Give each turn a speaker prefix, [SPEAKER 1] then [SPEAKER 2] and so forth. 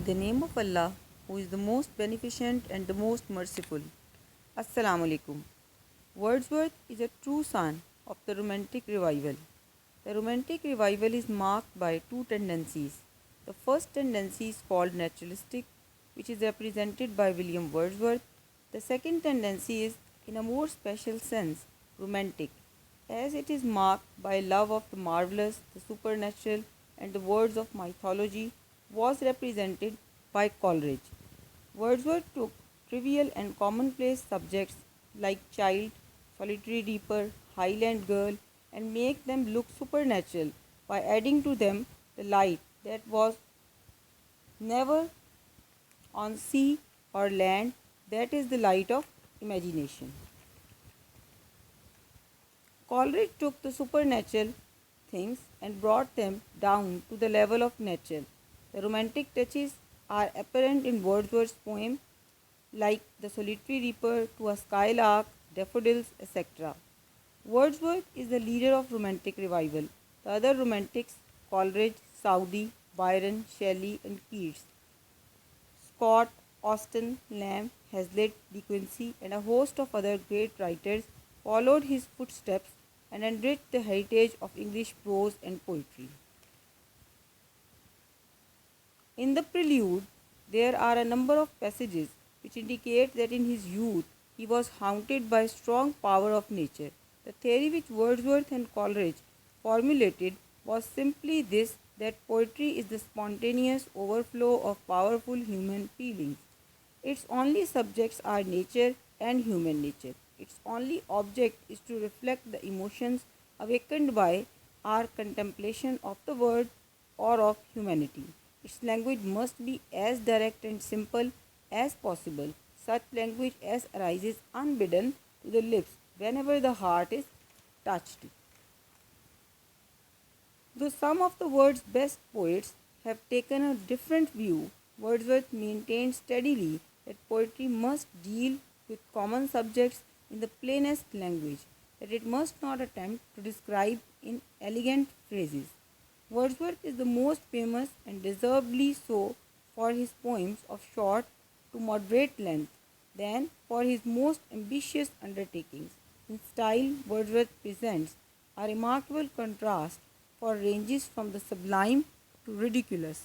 [SPEAKER 1] the name of Allah, who is the most beneficent and the most merciful. Assalamu alaikum. Wordsworth is a true son of the Romantic Revival. The Romantic Revival is marked by two tendencies. The first tendency is called naturalistic, which is represented by William Wordsworth. The second tendency is, in a more special sense, romantic, as it is marked by love of the marvelous, the supernatural, and the words of mythology, was represented by Coleridge. Wordsworth took trivial and commonplace subjects like child, solitary reaper, highland girl, and make them look supernatural by adding to them the light that was never on sea or land, that is the light of imagination. Coleridge took the supernatural things and brought them down to the level of nature. The romantic touches are apparent in Wordsworth's poem like the solitary reaper to a skylark, daffodils, etc. Wordsworth is the leader of romantic revival. The other romantics, Coleridge, Southey, Byron, Shelley, and Keats, Scott, Austen, Lamb, Hazlitt, De Quincey, and a host of other great writers followed his footsteps and enriched the heritage of English prose and poetry. In the prelude, there are a number of passages which indicate that in his youth he was haunted by strong power of nature. The theory which Wordsworth and Coleridge formulated was simply this, that poetry is the spontaneous overflow of powerful human feelings. Its only subjects are nature and human nature. Its only object is to reflect the emotions awakened by our contemplation of the world or of humanity. Its language must be as direct and simple as possible, such language as arises unbidden to the lips whenever the heart is touched. Though some of the world's best poets have taken a different view, Wordsworth maintained steadily that poetry must deal with common subjects in the plainest language, that it must not attempt to describe in elegant phrases. Wordsworth is the most famous, and deservedly so, for his poems of short to moderate length than for his most ambitious undertakings. In style, Wordsworth presents a remarkable contrast, for ranges from the sublime to ridiculous.